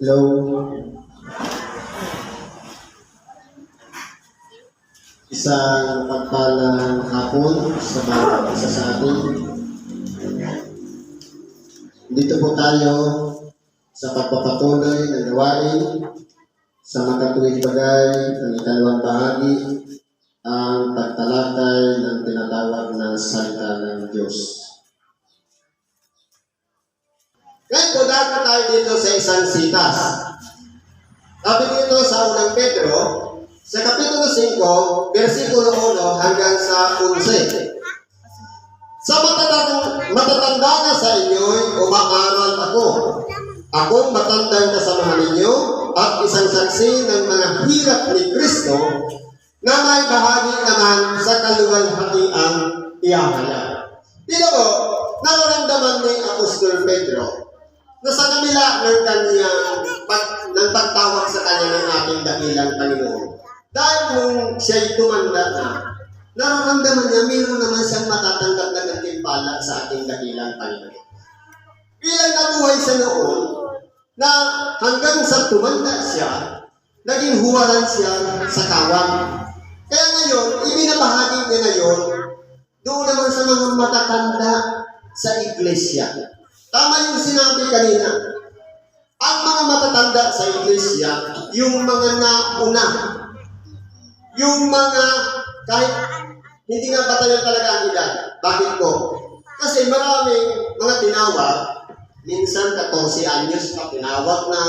Hello. Isang pagpalang hapon sa bawat isa sa atin. Dito po tayo sa pagpapatuloy ng gawain sa makatuwid bagay ng ikalawang bahagi, ang pagtalakay ng tinatawag na salita ng Diyos. Ngayon po, dahil tayo dito sa isang sitas. Sabi dito sa unang Pedro, sa Kapitulo 5, versikulo 1 hanggang sa 11. Sa matatanda na sa inyo'y umaaral ako. Akong matandang kasamahan ninyo at isang saksi ng mga hirap ni Kristo na may bahagi naman sa kaluwalhatiang ihahayag. Dito po, nararamdaman ni Apostol Pedro na sa kabila ng kanyang pagtawag sa kanya ng ating dakilang Panginoon. Dahil nung siya'y tumanda na, nararamdaman niya mayroon naman siyang matatanggap na gantimpala sa ating dakilang Panginoon. Bilang nabuhay siya noon, na hanggang sa tumanda siya, naging huwaran siya sa kawan. Kaya ngayon, ibinabahagi niya ngayon, doon naman sa mga matatanda sa iglesia. Tama yung sinabi kanina. Ang mga matatanda sa iglesia, yung mga nauna, yung mga kahit hindi nga batayan talaga ang edad. Bakit po? Kasi maraming mga tinawag, minsan 14 anyos pa tinawag na.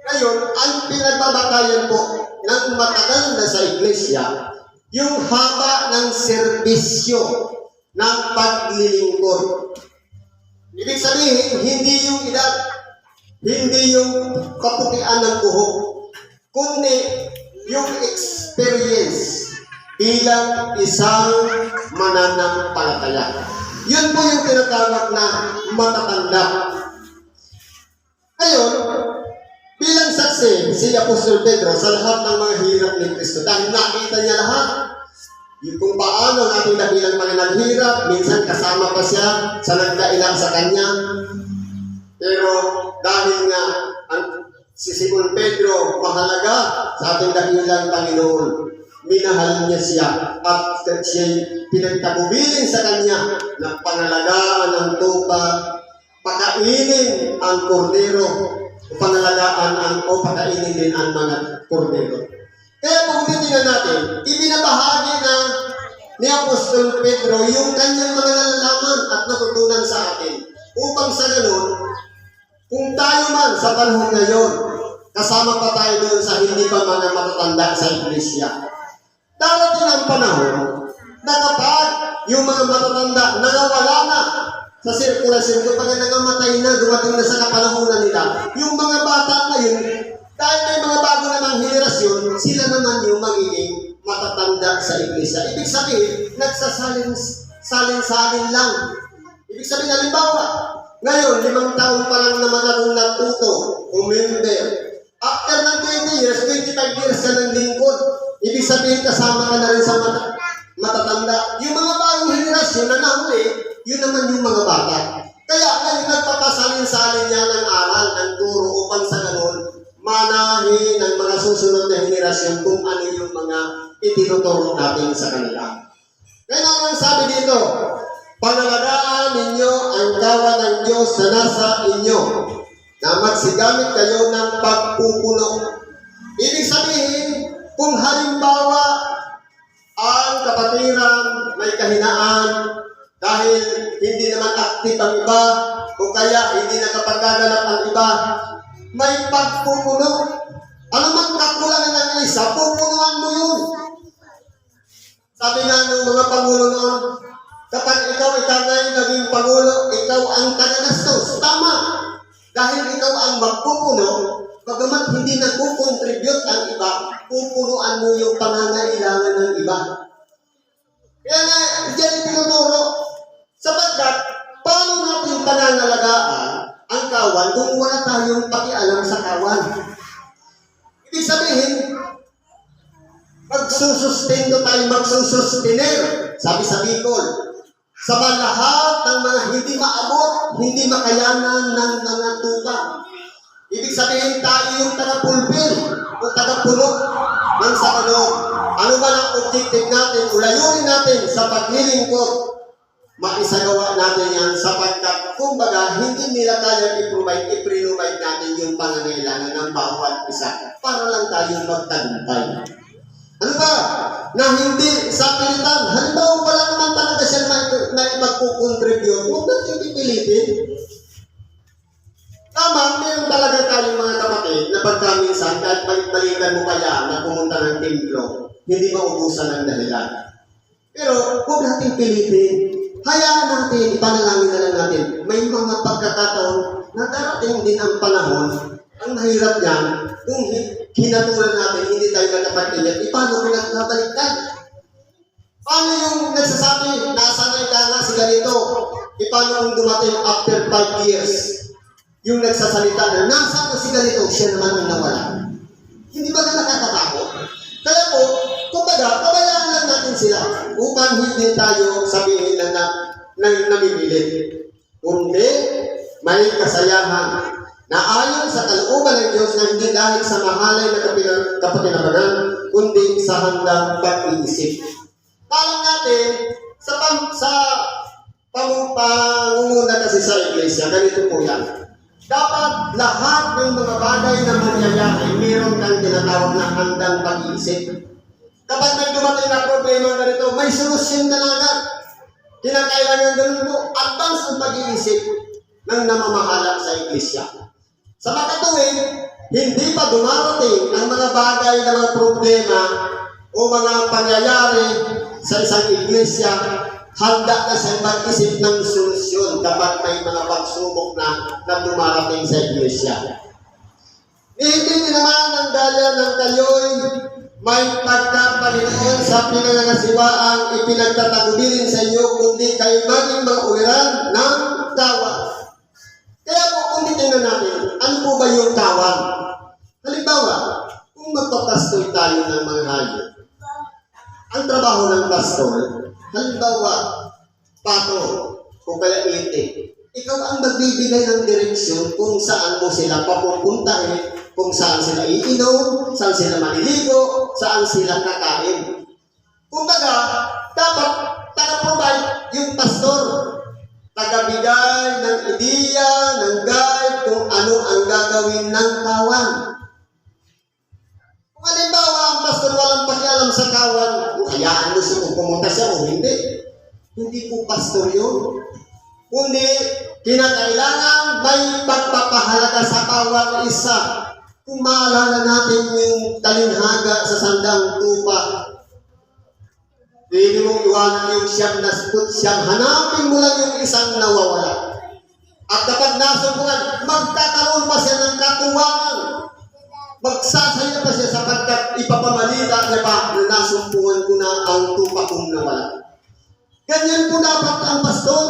Ngayon, ang pinagbabatayan po ng matagal na sa iglesia, yung haba ng serbisyo ng paglilingkod. Ibig sabihin, hindi yung edad, hindi yung kaputian ng buhok, kundi yung experience bilang isang mananampalataya. Yun po yung tinatawag na matatanda. Ngayon, bilang saksi, si Apostol Pedro sa lahat ng mga hirap ni Kristo, dahil nakita niya lahat, yung kung paano ang ating dakilang mga naghirap, minsan kasama pa siya sa nagdailang sa kanya. Pero dahil nga si Simon Pedro mahalaga sa ating dakilang Panginoon, minahal niya siya at siya'y pinagtagubilin sa kanya ng pangalagaan ng tupa, pakainin ang kordero, pangalagaan o pakainin din ang mga kordero. Kaya kung titingnan natin, ibinabahagi na ni Apostol Pedro yung kanyang mga nalalaman at natutunan sa atin. Upang sa ganun, kung tayo man sa panahon ngayon, kasama pa tayo doon sa hindi pa mga matatanda sa iglesia. Darating ang panahon na kapag yung mga matatanda nangawala na sa sirkulasyon, kapag nangamatay na, dumating na sa kapanahonan nila, yung mga bata ngayon, dahil may mga bago namang henerasyon, sila naman yung magiging matatanda sa iglesia. Ibig sabihin, nagsasalin-salin lang. Ibig sabihin, halimbawa, ngayon, 5 taon pa lang naman akong natuto o member. After ng 20 years, 25 years ka ng lingkod. Ibig sabihin, kasama ka na rin sa matatanda. Yung mga bagong henerasyon na nahuli, yun naman yung mga bata. Kaya ngayon, nagpapasalin-salin niya ng aral, ng turo upang sa ganun, manahin ng mga susunod na henerasyon kung ano yung mga itinuturo natin sa kanila. Kaya ang sabi dito, panalagaan ninyo ang kawan ng Diyos na nasa inyo, na magsigamit kayo ng pagpupuno. Ibig sabihin, kung halimbawa ang kapatiran may kahinaan dahil hindi naman aktif ang iba o kaya hindi nakapagkaganap ang iba, may pagpupuno. Ano man kakulangan ng isa, pupunuan mo yun. Sabi nga ng mga pangulo noon, kapag ikaw ikagay naging pangulo, ikaw ang tagagastos. Tama. Dahil ikaw ang magpupuno, bagamat hindi nagpukontribute ang iba, pupunuan mo yung pangangailangan ng iba. Kaya nga, diyan itinuturo. Sapagkat, paano natin panangalagaan ang kawan kung wala tayong pakialam sa kawan? Ibig sabihin, magsusustento tayo, magsusustiner, sabi sa Bicol, sa lahat ng mga hindi maabot, hindi makayanan ng mga tupa. Ibig sabihin tayo yung taga-pulpil o taga-pulot ng sa kaloob. Ano ba ang objective natin o layunin natin sa paglilingkod? Maisagawa natin yan sapagkat kumbaga hindi nila kaya i-provide natin yung pangangailangan ng bawat isa para lang tayong magtagumpay. Ano ba? Na hindi sa pilitan. Halimbawa wala naman talaga siya na magkukontribute. Huwag natin pipilitin. Tama, meron talaga tayong mga kapatid na pagkaminsan kahit balik-balikan mo kaya na pumunta ng templo, hindi maubusan ng dahilan. Pero huwag natin pilitin. Hayaan natin, ipanalangin na lang natin. May mga pagkakataon na darating din ang panahon, ang mahirap niyan, kung hinatulan natin, hindi tayo nakapagpinit, paano pinagkabaliktad? Paano yung nagsasabi, nasanay ka nga si ganito? Paano kung dumating after 5 years? Yung nagsasalita na, nasaan na si ganito? Siya naman ang nawala. Hindi ba na nakakatakot? Kaya po, kumbaga, pabayaan lang natin sila upang hindi tayo sabihin na namimilit. Kundi, may kasayahan na ayon sa kalooban ng Diyos na hindi dahil sa mahalay na kapatinabagan, kundi sa handang pag-iisip. Alam natin, sa pangunguna kasi sa iglesia, ganito po yan. Dapat lahat ng mga bagay na mangyayari, meron kang tinatawag na handang pag-iisip. Kapag may dumating na problema ganito, may solusyon na agad. Kinakailangan ganun po, advance ang pag-iisip ng namamahala sa iglesia. Sa makatuwid, hindi pa dumarating ang mga bagay na mga problema o mga pangyayari sa isang iglesia, handa na siya mag-isip ng solusyon kapag may mga pagsubok na dumarating sa iglesia. Hindi naman ang daya ng kayo'y may pagkapalinoon sa pinangangasiwaang ipinagtatagubilin sa inyo, kundi kayo maging mga uwiran ng kawan. Kaya po, kung titingnan natin, ano po ba yung kawan? Halimbawa, kung magpapastoy tayo ng mga hayop, ang trabaho ng pastor, halimbawa, pato, o kaya itik, ikaw ang magbibigay ng direksyon kung saan mo sila papupuntahin, kung saan sila iinom, saan sila maliligo, saan sila kakain. Kumbaga, dapat taga-provide yung pastor, tagabigay ng ideya, ng guide, kung ano ang gagawin ng kawan. Kung halimbawa, ang pastor walang pakialam sa kawan, hayaan mo siya kung pumunta siya o hindi. Hindi po pastor yun. Kundi, kinakailangan may pagpapahalaga sa bawat isa. Kung maalala natin yung talinhaga sa sandang tupa, hindi mong iwanan yung siyam na siyam. Hanapin mo lang yung isang nawawala. At kapag nasumpungan, magkakaroon pa siya ng katuwaan. Magsasaya pa siya sapagkat ipapamalita niya pa na nasumpungan ko na ang tupa kong nawala. Ganyan po dapat ang pastor.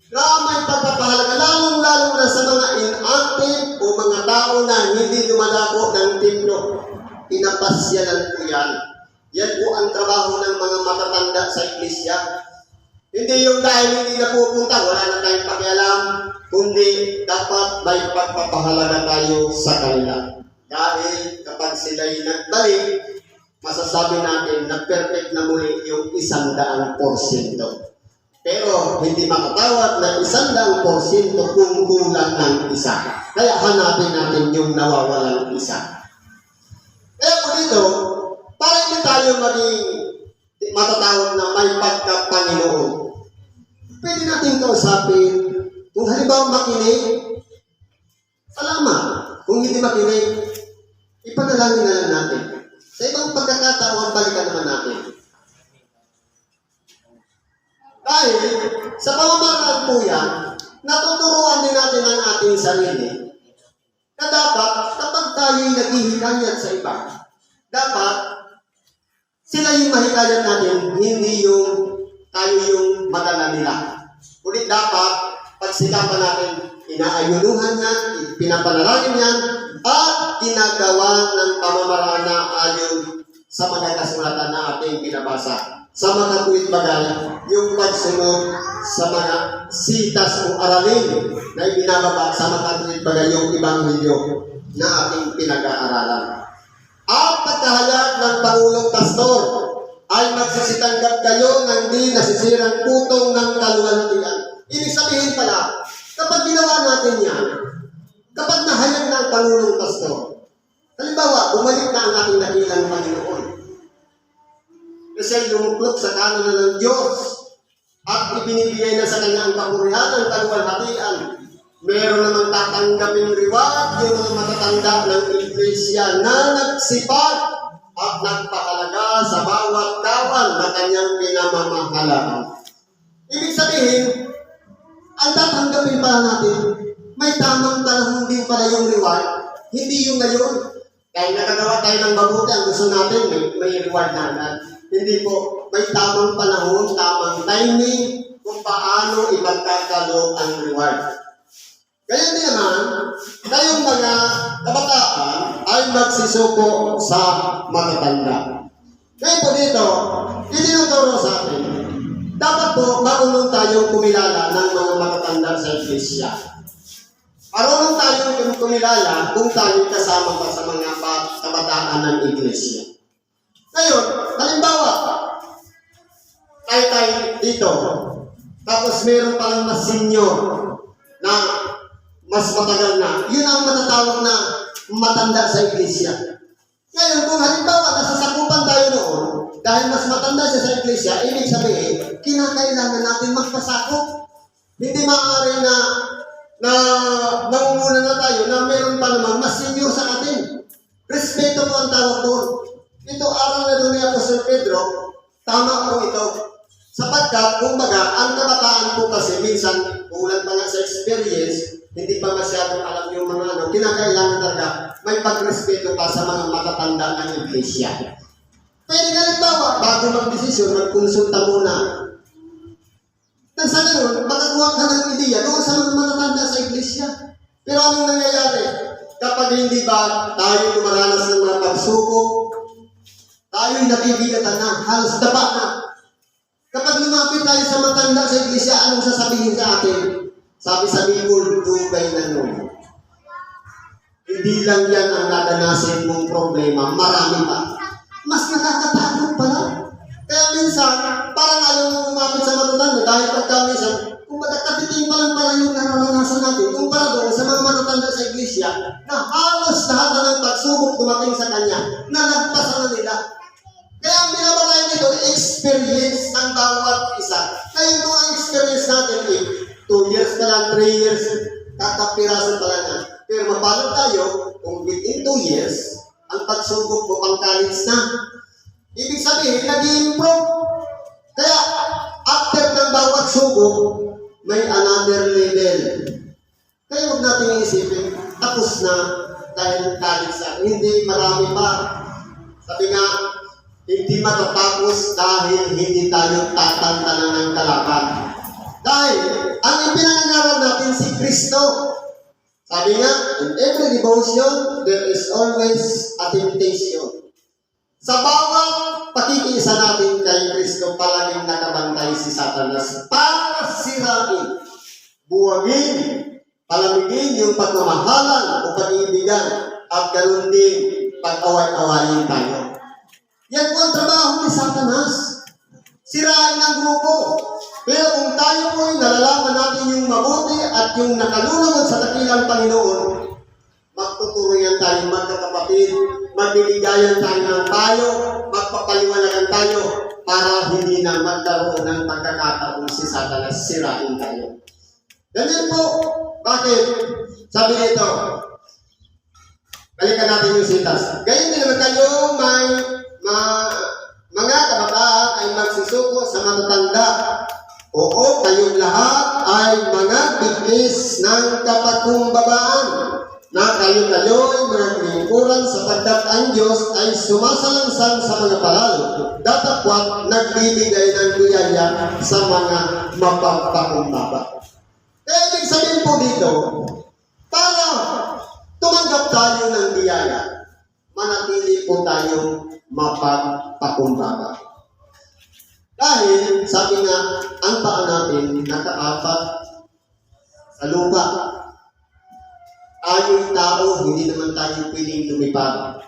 Na may pagpapahalaga, lalong-lalo na sa mga inactive o mga tao na hindi dumadako ng templo. Pinapasyalan po yan. Yan po ang trabaho ng mga matatanda sa iglesia. Hindi yung dahil hindi napupunta, wala na tayong pakialam, kundi dapat may pagpapahalaga tayo sa kanila. Dahil kapag sila'y nagbalik, masasabi natin na perfect na muli yung 100%. Pero hindi makatawag na 100% kung kulang ng isa. Kaya hanapin natin yung nawawalang isa. Kaya po dito, para hindi tayo maging matatawag na may pagka-Panginoon, pwede natin kausapin. Kung halimbawa makinig, salamat. Kung hindi makinig, ipanalangin na lang natin. Sa ibang pagkakataon, balikan naman natin. Dahil sa pamamaraan po yan, natuturuan din natin ang ating sarili na dapat kapag tayo'y naghihikayat sa iba, dapat sila yung mahikayat natin, hindi yung tayo yung madala nila. Ulit dapat, pagsikapan natin, inaayunuhan yan, pinapanalangin yan, at ginagawa ng pamamaraan na ayon sa mga kasulatan na ating binabasa sa makatuwid bagay yung pagsunod sa mga sitas o aralin na ibinababa sa makatuwid bagay yung Ebanghelyo na ating pinag-aaralan. At pagkahayag ng Pangulong Pastor ay magsisitanggap kayo ng di nasisirang putong ng kaluwalhatian. Ibig sabihin pala, kapag ginawa natin yan, kapag nahayag ng Pangulong Pastor, halimbawa, bumalik na ang ating dakilang Panginoon. Kasi lumuklok sa kanan ng Diyos at ibinibigay na sa kanya ang kapurihan ng kaluwalhatian. Meron namang tatanggaping reward yung mga matatanda ng Iglesia na nagsipag at nagpahalaga sa bawat kawan na kanyang pinamamahalaan. Ibig sabihin, ang tatanggapin pala natin, may tamang panahon din pala yung reward, hindi yung ngayon. Kaya nakagawa tayo ng mabuti, ang gusto natin, may reward na agad. Hindi po, may tamang panahon, tamang timing, kung paano ipagkakaloob ang reward. Kaya din naman, tayong mga kabataan ay magsisuko sa matatanda. Kaya po dito, itinuturo sa atin, dapat po marunong tayong kumilala ng mga matatanda sa Iglesia. Marunong tayong kumilala kung tayo kasama pa sa mga kabataan ng Iglesia. Ngayon, halimbawa, tayo dito, tapos meron palang mas senior na mas matagal na. Yun ang matatawag na matanda sa Iglesia. Ngayon, kung halimbawa, nasasakupan tayo noon, dahil mas matanda siya sa Iglesia, ibig sabihin, kinakailangan natin magpasakop. Hindi maaari na nangunguna na tayo na meron pa naman mas senior sa atin. Respeto po ang tawag doon. Ito, aral na doon ni Apostol Pedro, tama po ito. Sapagkat, kumbaga, ang kabataan po kasi minsan, ulan pa nga sa experience, hindi pa masyadong alam yung mga kinakailangan talaga may pagrespeto pa sa mga matatanda ng Iglesia. Pwede nga halimbawa, bago mag-desisyon, magkonsulta muna. Nang sa ganun, makakuha ka ng ideya doon sa mga matatanda sa Iglesia. Pero anong nangyayari? Kapag hindi ba tayo dumaranas ng mga pagsubok, tayo'y nabibigatan na, halos daba na. Kapag lumapit tayo sa matanda sa Iglesia, anong sasabihin sa atin? Sabi sa Bibol, dugay na nun. Hindi lang yan ang nadanasin mong problema, marami pa. Mas nakakatakot pala. Kaya minsan, parang ayaw mo lumapit sa matatanda dahil pagka minsan, kung magkakapitin pa lang pala yung nararanasan natin, kumpara doon sa mga matatanda sa Iglesia, na halos lahat na ng pagsubok dumating sa kanya, na nagpasa na nila. Kaya ang binabalay nito, experience ng bawat isa. Kaya ito ang experience natin 2 years pa lang, 3 years, kakapirasan pala na. Pero mapalad tayo, kung within 2 years, ang pagsubok mo pang college na. Ibig sabihin, nag-i-improve. Kaya, after ng bawat subok, may another level. Kaya huwag natin isipin, tapos na dahil college na. Hindi, marami pa. Sabi nga, hindi matatapos dahil hindi tayo tatantanan ng kalaban. Dahil, ang ipinangaral natin si Kristo. Sabi nga, in every devotion, there is always a temptation. Sa bawat pakikiisa natin kay Kristo, palaging nakabantay si Satanas para sirain, buwagin, palamigin yung pagmamahalan o pag-iibigan at ganoon din pag-away-awayin tayo. Yan po ang trabaho ni Satanas. Sirain ang grupo. Pero kung tayo po ay nalalaman natin yung mabuti at yung nakalulunod sa dakilang Panginoon, magtuturuan tayo magkakapatid, magbibigyan tayo ng payo, magpapaliwanagan tayo para hindi na magkaroon ng pagkakataon si Satanas sirain tayo. Ganyan po. Bakit? Sabi nito, balikan natin yung sitas. Ganyan din naman kayo mga kabataan ay magsusuko sa matatanda. Oo, kayong lahat ay mga bigis ng kapagkumbabaan na kayo-kayo'y mga lingkuran sapagkat ang Diyos ay sumasalansan sa mga palalo. Datapwat nagbibigay ng biyaya sa mga mapagpakumbaba. Kaya ibig sabihin po dito, para tumanggap tayo ng biyaya, manatili po tayong mapagpakumbaba. Dahil, sabi nga, ang paa natin nakaapat sa lupa. Tayo'y tao, hindi naman tayo pwedeng lumipad.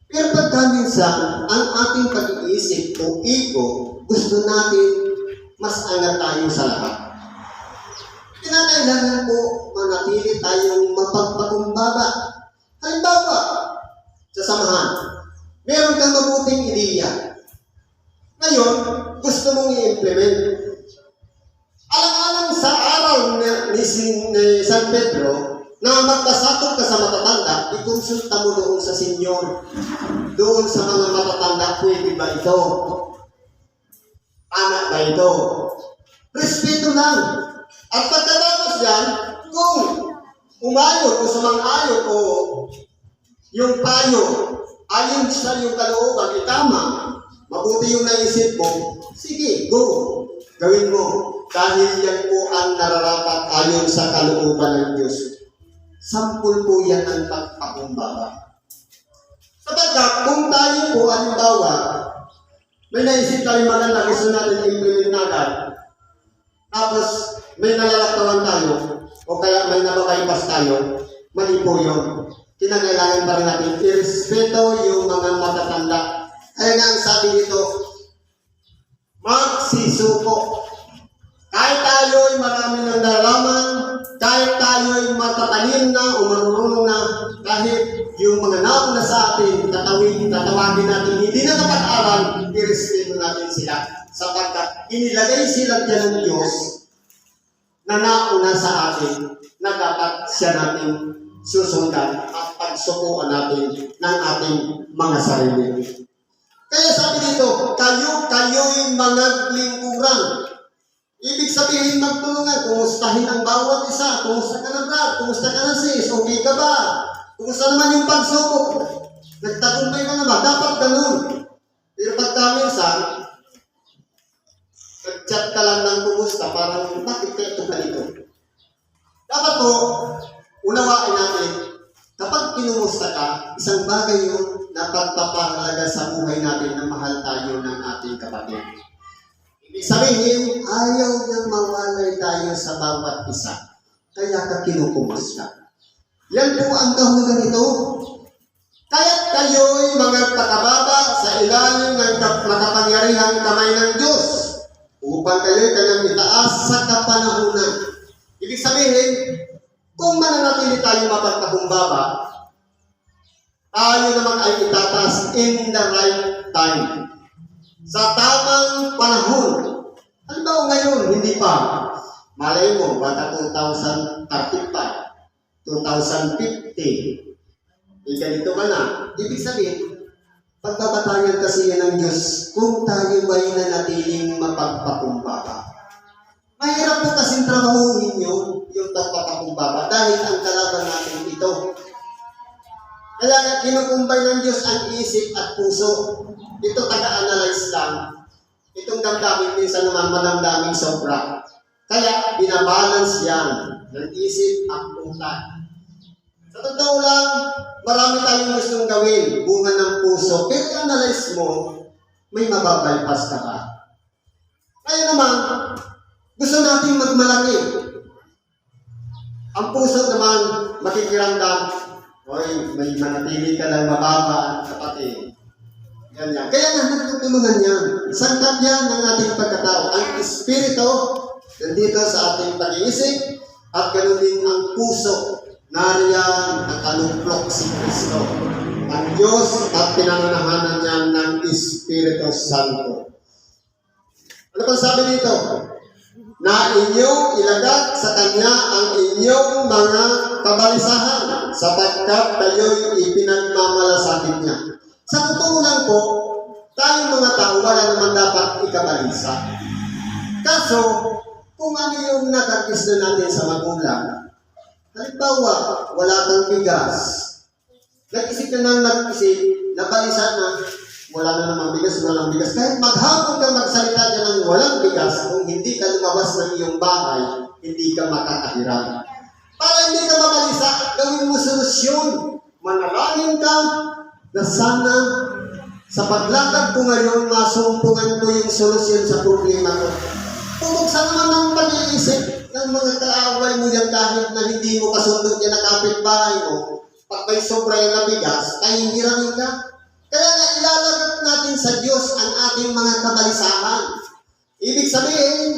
Pero pagka minsan, ang ating pag-iisip o ego, gusto natin mas angat tayo sa lahat. Kinakailangan po manatili tayong mapagpakumbaba. Halimbawa, sa samahan, meron kang mabuting ideya. Ngayon, gusto mong i-implement. Alang-alang sa araw ni San Pedro, na magpasakot ka sa matatanda, ikonsulta mo doon sa senyor. Doon sa mga matatanda, pwede ba ito? Anak ba ito? Respeto lang. At pagkatapos yan, kung umayon o sumang-ayon o yung payo, ayon sa yung kalooban, itama, mabuti yung naisip mo, sige, go, gawin mo. Dahil yan po ang nararapat ayon sa kalooban ng Diyos. Sampul po yan ang pagpakumbaba. Sapagkat kung tayo po, halimbawa, may naisip tayo maganda, gusto natin implement na agad, tapos may nalalaktawan tayo, o kaya may nababypass tayo, mali po yun. Kinakailangan pa rin natin irespeto yung mga matatanda. Kaya nga ang sabi dito, magsisuko. Kahit tayo'y marami ng nalaman, kahit tayo'y matatalim na o marunong na, kahit yung mga nauna sa atin, tatawagin natin, hindi na kapag-aral, irespeto natin sila. Sapagkat inilagay sila dyan ng Diyos na nauna sa atin, na dapat siya natin susundan at pagsukuan natin ng ating mga sarili. Kaya sabi dito, kayo'y mga lingkuran. Ibig sabihin magtulungan, kumustahin ang bawat isa, kumusta ka na brad, kumusta ka na sis, okay ka ba? Kumusta naman yung pagsubok? Nagtagumpay ka na ba? Dapat ganun. Pero pagka minsan, nag-chat ka lang ng kumusta, parang bakit ka ito ganito? Dapat po, unawain natin, kapag kinumusta ka, isang bagay yun na pagpapahalaga sa buhay natin na mahal tayo ng ating kapatid. Ibig sabihin, ayaw niyang mawalay tayo sa bawat isa. Kaya ka kinukumusta. Yan po ang kahulugan nito. Kaya't kayo'y mga pakababa sa ilalim ng makapangyarihang kamay ng Diyos upang kayo'y kanyang itaas sa kapanahunan. Ibig sabihin, kung mananatili tayo mapagpakumbaba, tayo naman ay itataas in the right time. Sa tamang panahon. Halimbawa ngayon, hindi pa. Malay mo, baka 2035, 2050, ganito ka na. Ibig sabihin, pagbabatayan kasi yan ng Diyos kung tayo ba'y nanatiling mapagpakumbaba. Mahirap po kasing trabahuhin nyo yung pagpapakumbaba dahil ang kalaban natin ito. Kaya kinukumbay ng Diyos ang isip at puso. Ito taga-analyze lang. Itong damdamin minsan naman madamdaming sobra. Kaya binabalance yan ng isip at utak. Sa totoo lang, marami tayong gustong gawin, bunga ng puso. Pero analyze mo, may mababypass ka ba? Kaya naman, gusto nating magmalaki. Ang puso naman, makikiramdam, oy, may manatili ka lang mababa, kapatid. Ganyan. Kaya nga, nagtutulungan yan. Sangkap yan ng ating pagkatao. Ang Espiritu, nandito sa ating pag-iisip, at ganoon din ang puso. Nariyan, nakalumplok si Kristo. Ang Diyos at pinananahanan niya ng Espiritu Santo. Ano pang sabi dito? Na inyong ilagak sa Kanya ang inyong mga kabalisahan sapagkat kayo'y ipinagmamalasakit niya. Sa totoo lang po, tayong mga tao wala naman dapat ikabalisa. Kaso, kung ano yung nakakis na natin sa magulang, halimbawa, wala kang bigas, nag-isip ka nang nag-isip, nabalisa na, wala na namang bigas, walang bigas. Kahit maghapon ka magsalita dyan ng walang bigas, kung hindi ka lumabas ng iyong bahay, hindi ka makakahiram. Para hindi ka mabalisa, gawin mo solusyon. Manalangin ka na sana Sa paglakad ko ngayon, masumpungan ko yung solusyon sa problema ko. Pumuksan naman ang pag-iisip ng mga kaaway mo yan kahit na hindi mo kasundot yan na kapitbahay mo. Pag may sobra na bigas, ay hiramin ka. Kaya nga ilalagat natin sa Diyos ang ating mga kabalisahan. Ibig sabihin,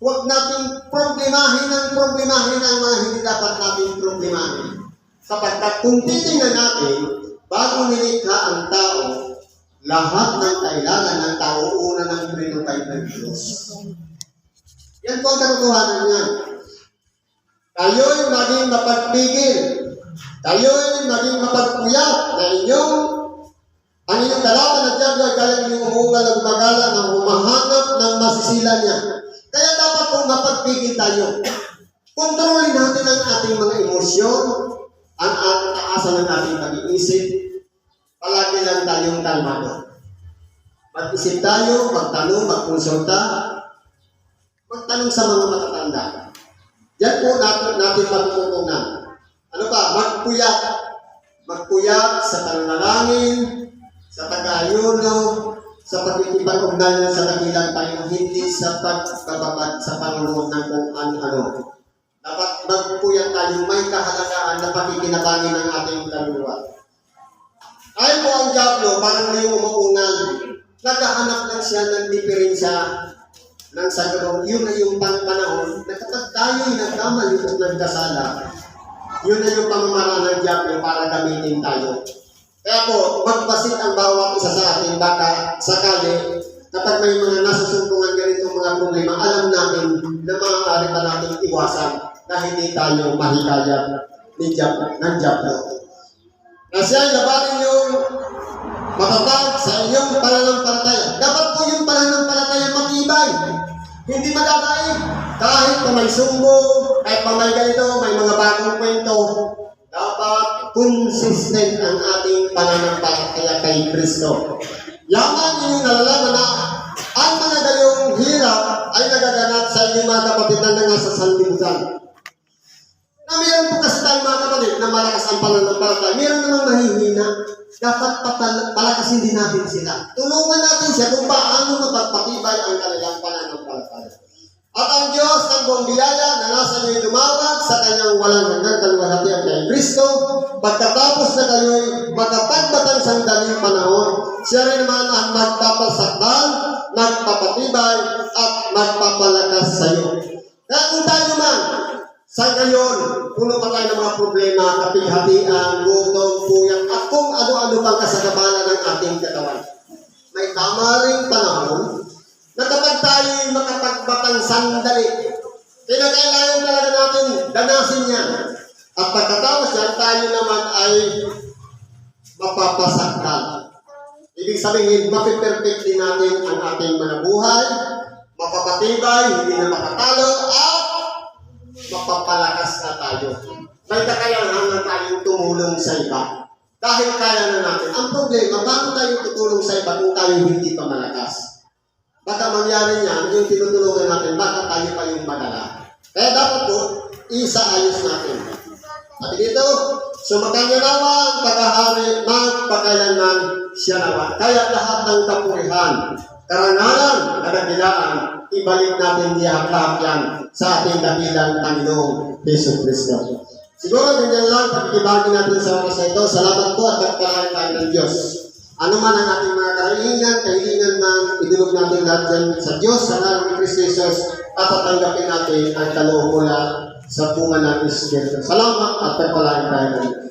huwag natin problemahin ang mga hindi dapat natin problemahin. Sapagkat kung titingnan natin, bago nilikha ang tao, lahat ng kailangan ng tao una ng prinupay ng Diyos. Yan po ang katotohanan niya. Kayo'y maging mapagpigil. Kayo'y maging mapagpuyat na ang inyong kalaban na diyan ay kayang yung umuungal na gumagala na humahanap ng masisila niya. Kaya dapat kung mapagpigil tayo. Kontrolin natin ang ating mga emosyon, ang ating taasan ng ating pag-iisip. Palagi lang tayong kalmado. Mag-isip tayo, magtanong, magkonsulta, magtanong sa mga matatanda. Yan po natin matutunan. Ano pa? Magpuyat. Magpuyat sa pananalangin, sa pag-ayuno, sa pagkikipag-ugnayan sa kabilang tayo, hindi sa pagbababad sa Panginoon ng kung ano-ano. Dapat magpuyat tayo, may kahalagaan na pakikinabangin ng ating kaluluwa. Ay po ang Diablo, parang may umuungal. Naghahanap lang siya ng diferensya ng sagabong. Yun na yung panahon na kapag tayo'y nagkamali at nagkasala, yun na yung pamamaraan ng Diablo para gamitin tayo. Kaya po, magbasit ang bawat isa sa atin, baka sakali, kapag may mga nasusumpungan ganitong mga problema, alam natin na maaari pa natin iwasan na hindi tayo mahikayat ng Diablo. Kasi ay labanin yung matatag sa inyong pananampalataya. Dapat po yung pananampalataya matibay. Hindi madadaig. Kahit pa may sumbo, kahit pa may ganito, may mga bagong kwento, dapat consistent ang ating pananampalataya kay Kristo. Yaman inyong nalalaman na ang mga gayong hirap ay nagaganap sa inyong mga kapatid na nasa sanlibutan. Na meron po kasi tayong mga kapatid na malakas ang pananampalataya. Meron namang mahihina. Dapat palakasin din natin sila. Tulungan natin siya kung paano mapagpatibay ang kanilang pananampalataya. At ang Diyos ng buong biyaya na nasa iyo'y dumawag sa kanyang walang hanggang kaluwalhatian kay Kristo, pagkatapos na kayo'y makapagbatang sandaling panahon, siya rin naman ang magpapasakdal, magpapatibay, at magpapalakas sa iyo. Kaya kung tayo man, sa ngayon, puno pa tayo ng mga problema, kapighatian, gutom, puyat, at kung ano-ano pang kasagabalan ng ating katawan. May tama ring panahon na kapag tayo'y makapagbatang sandali, kinakailangan talaga natin danasin yan. At pagkatapos yan, tayo naman ay mapapasakdal. Ibig sabihin, mapiperfect din natin ang ating mga buhay, mapapatibay, hindi na makatalo, at mapapalakas na tayo. May kakayahan na tayong tumulong sa iba. Dahil kaya na natin. Ang problema, paano tayo tutulong sa iba kung tayo hindi pa malakas? Baka mangyari niyan, yung tinutulungan natin, baka tayo pa yung madala. Kaya dapat po, isaayos natin. At dito, sumakanya nawa ang pag-ahari, magpakailanman siya nawa. Kaya lahat ng kapurihan, karangalan, kadakilaan, ibalik natin diya yan sa ating dakilang Panginoong Hesus Kristo. Siguro ganyan lang, pagkibagin natin sa oras na ito. Salamat po at pagpalain tayo ng Diyos. Ano man ang ating mga kahilingan na idulog natin lahat dyan sa Diyos, sa ngalan ni Kristo Jesus, at tatanggapin natin ang kaloob mula sa bunga ng Espiritu. Salamat at pagpalain tayo ng Diyos.